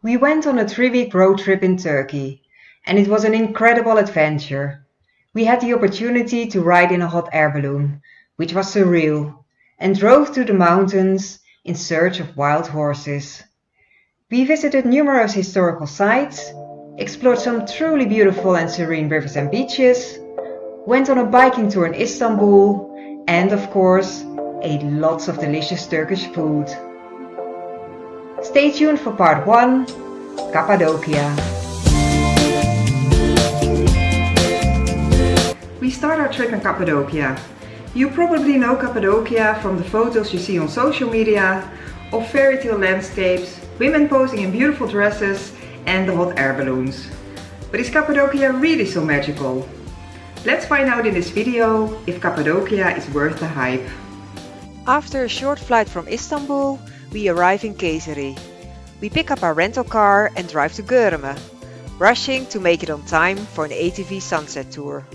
We went on a 3-week road trip in Turkey, and it was an incredible adventure. We had the opportunity to ride in a hot air balloon, which was surreal, and drove through the mountains in search of wild horses. We visited numerous historical sites, explored some truly beautiful and serene rivers and beaches, went on a biking tour in Istanbul, and of course, ate lots of delicious Turkish food. Stay tuned for part 1, Cappadocia. We start our trip in Cappadocia. You probably know Cappadocia from the photos you see on social media of fairy tale landscapes, women posing in beautiful dresses and the hot air balloons. But is Cappadocia really so magical? Let's find out in this video if Cappadocia is worth the hype. After a short flight from Istanbul, we arrive in Kayseri. We pick up our rental car and drive to Göreme, rushing to make it on time for an ATV sunset tour.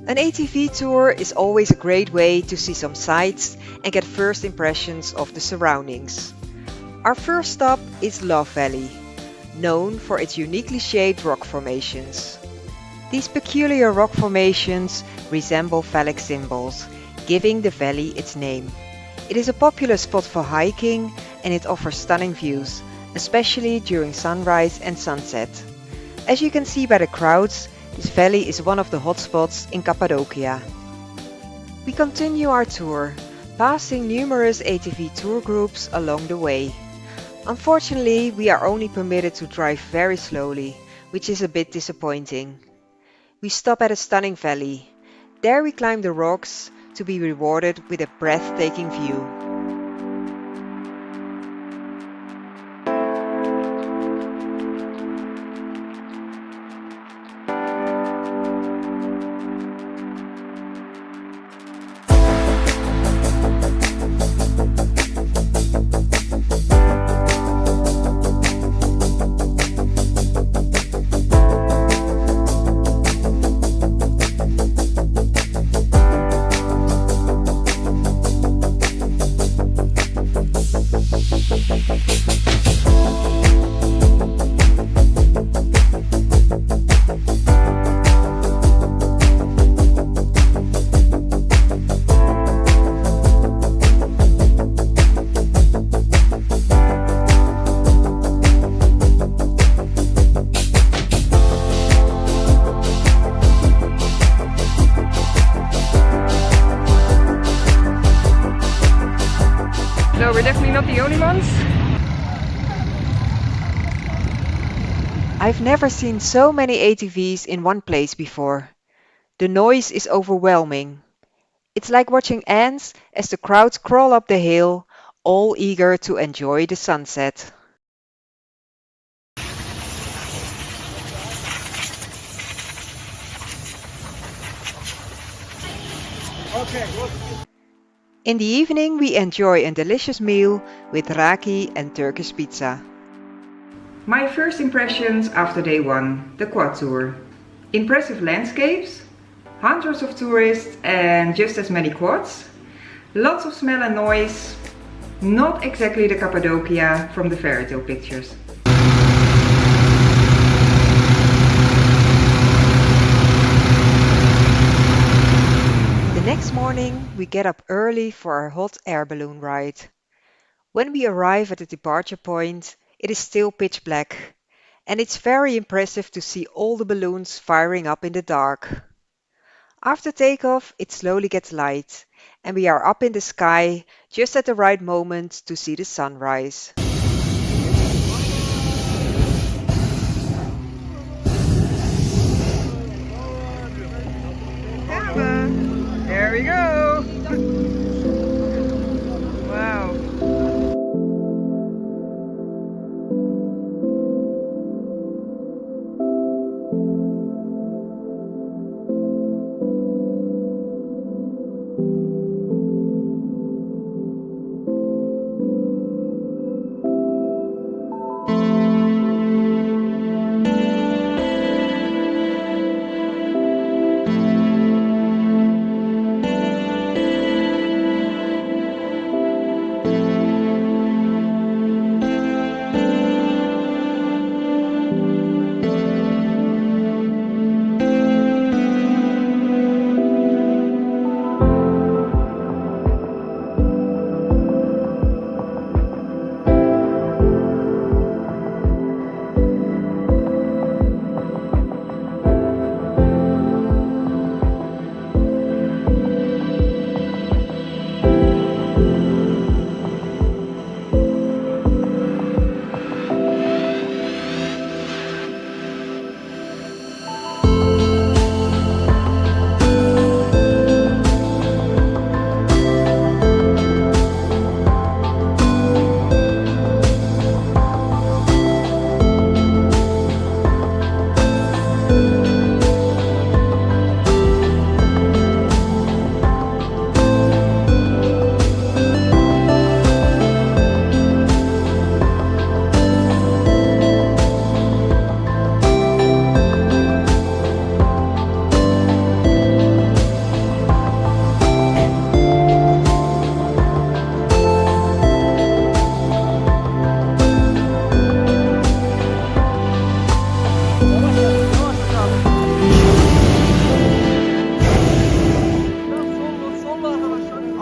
An ATV tour is always a great way to see some sights and get first impressions of the surroundings. Our first stop is Love Valley, known for its uniquely shaped rock formations. These peculiar rock formations resemble phallic symbols, giving the valley its name. It is a popular spot for hiking and it offers stunning views, especially during sunrise and sunset. As you can see by the crowds, this valley is one of the hotspots in Cappadocia. We continue our tour, passing numerous ATV tour groups along the way. Unfortunately, we are only permitted to drive very slowly, which is a bit disappointing. We stop at a stunning valley. There we climb the rocks to be rewarded with a breathtaking view. No, we're definitely not the only ones. I've never seen so many ATVs in one place before. The noise is overwhelming. It's like watching ants as the crowds crawl up the hill, all eager to enjoy the sunset. In the evening, we enjoy a delicious meal with raki and Turkish pizza. My first impressions after day 1, the quad tour. Impressive landscapes, hundreds of tourists and just as many quads. Lots of smell and noise. Not exactly the Cappadocia from the fairy tale pictures. The next morning, we get up early for our hot air balloon ride. When we arrive at the departure point, it is still pitch black, and it's very impressive to see all the balloons firing up in the dark. After takeoff, it slowly gets light, and we are up in the sky just at the right moment to see the sunrise. There we go! Wow!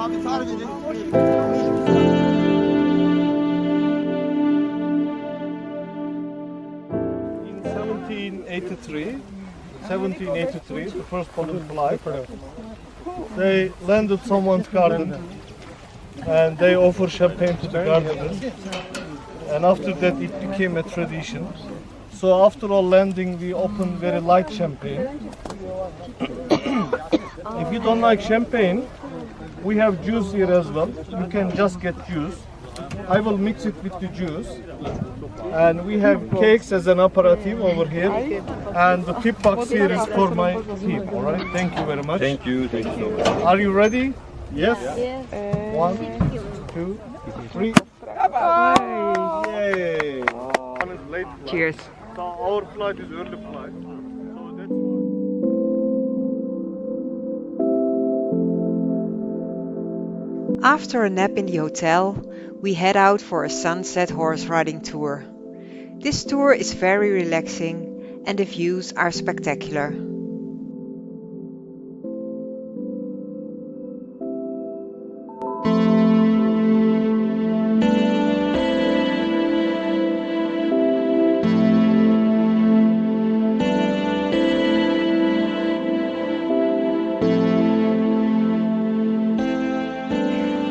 In 1783, the first balloon flight, they landed someone's garden and they offer champagne to the gardeners. And after that it became a tradition. So after all landing we open very light champagne. If you don't like champagne, we have juice here as well. You can just get juice. I will mix it with the juice. And we have cakes as an aperitif over here. And the tip box here is for my team. Alright, thank you very much. Thank you so much. Are you ready? Yes? 1, 2, 3. Yay! Late flight. Cheers. So our flight is early flight. So that's why. After a nap in the hotel, we head out for a sunset horse riding tour. This tour is very relaxing and the views are spectacular.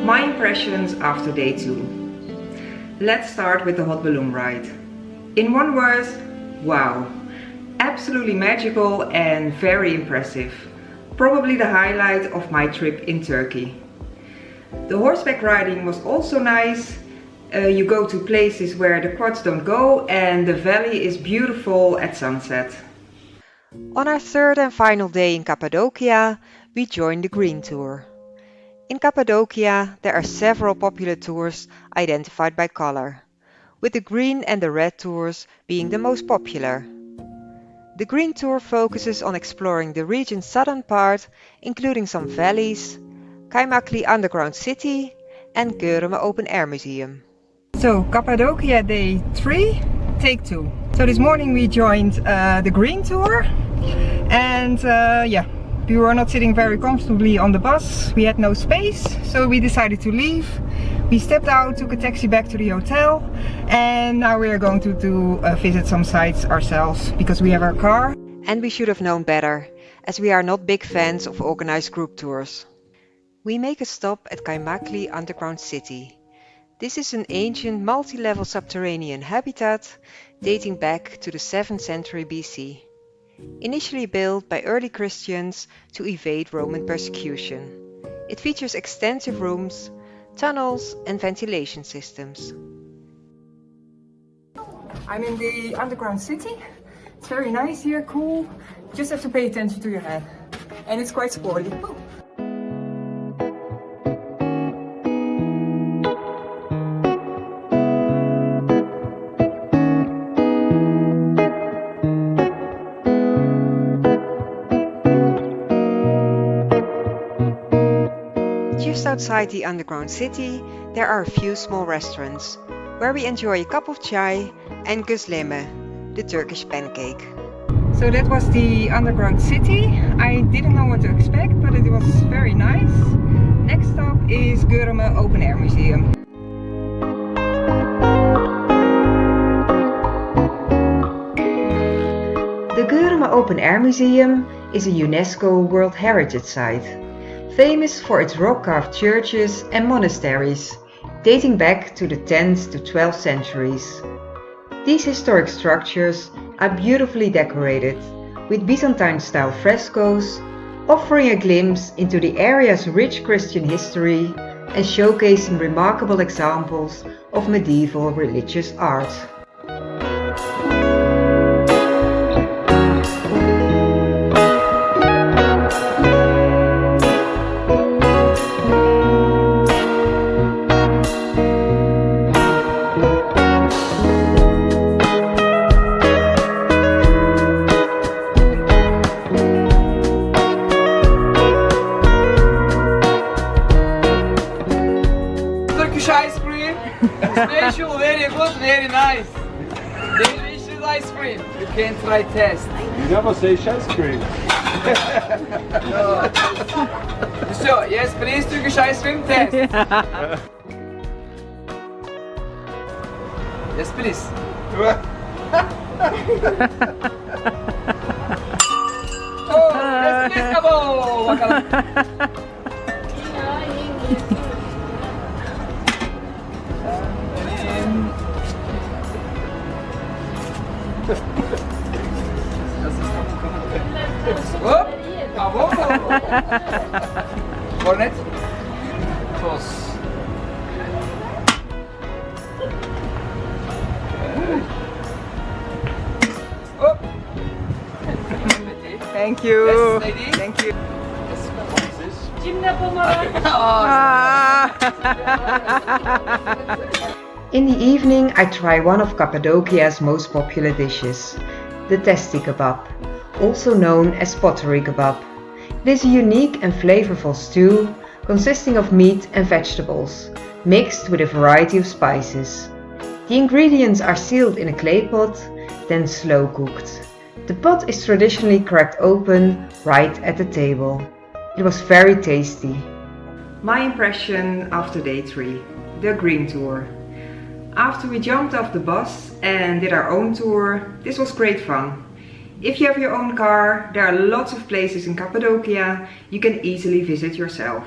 My impressions after day 2. Let's start with the hot balloon ride. In one word, wow. Absolutely magical and very impressive. Probably the highlight of my trip in Turkey. The horseback riding was also nice. You go to places where the quads don't go and the valley is beautiful at sunset. On our third and final day in Cappadocia, we joined the Green Tour. In Cappadocia, there are several popular tours identified by color, with the green and the red tours being the most popular. The Green Tour focuses on exploring the region's southern part, including some valleys, Kaymakli underground city and Göreme open air museum. So Cappadocia day 3, take 2. So this morning we joined the Green Tour and we were not sitting very comfortably on the bus. We had no space, so we decided to leave. We stepped out, took a taxi back to the hotel, and now we are going to visit some sites ourselves because we have our car. And we should have known better, as we are not big fans of organized group tours. We make a stop at Kaymakli underground city. This is an ancient multi-level subterranean habitat dating back to the 7th century BC. Initially built by early Christians to evade Roman persecution. It features extensive rooms, tunnels and ventilation systems. I'm in the underground city. It's very nice here, cool. Just have to pay attention to your head. And it's quite sporty. Just outside the underground city, there are a few small restaurants, where we enjoy a cup of chai and Göreme, the Turkish pancake. So that was the underground city. I didn't know what to expect, but it was very nice. Next stop is Göreme Open Air Museum. The Göreme Open Air Museum is a UNESCO World Heritage Site, famous for its rock-carved churches and monasteries, dating back to the 10th to 12th centuries. These historic structures are beautifully decorated with Byzantine-style frescoes, offering a glimpse into the area's rich Christian history and showcasing remarkable examples of medieval religious art. Turkish ice cream, special, very good, very nice. Delicious ice cream. You can try test. You never say ice cream. So, yes, please, Turkish ice cream test. Yes, please. Oh, yes, please, kabo. Bakalım. Hop, kabo. Kornet. Toz. Hop. Thank you. Yes, lady. Thank you. In the evening I try one of Cappadocia's most popular dishes, the testi kebab, also known as pottery kebab. It is a unique and flavorful stew consisting of meat and vegetables, mixed with a variety of spices. The ingredients are sealed in a clay pot, then slow cooked. The pot is traditionally cracked open right at the table. It was very tasty. My impression after day 3, the green tour. After we jumped off the bus and did our own tour, this was great fun. If you have your own car, there are lots of places in Cappadocia you can easily visit yourself.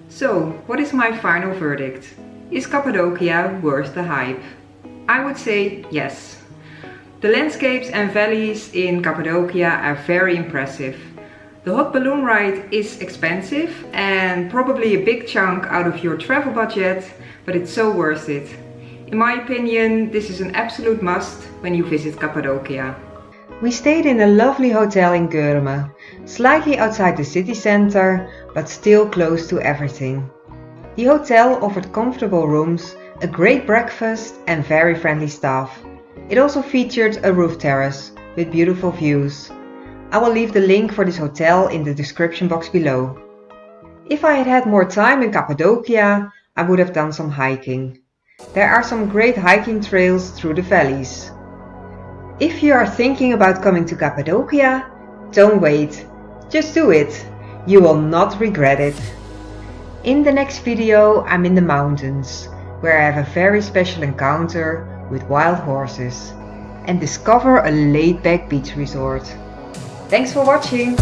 So, what is my final verdict? Is Cappadocia worth the hype? I would say yes. The landscapes and valleys in Cappadocia are very impressive. The hot balloon ride is expensive and probably a big chunk out of your travel budget, but it's so worth it. In my opinion, this is an absolute must when you visit Cappadocia. We stayed in a lovely hotel in Göreme, slightly outside the city center, but still close to everything. The hotel offered comfortable rooms, a great breakfast and very friendly staff. It also featured a roof terrace with beautiful views. I will leave the link for this hotel in the description box below. If I had had more time in Cappadocia, I would have done some hiking. There are some great hiking trails through the valleys. If you are thinking about coming to Cappadocia, don't wait. Just do it. You will not regret it. In the next video, I'm in the mountains, where I have a very special encounter with wild horses and discover a laid-back beach resort. Thanks for watching!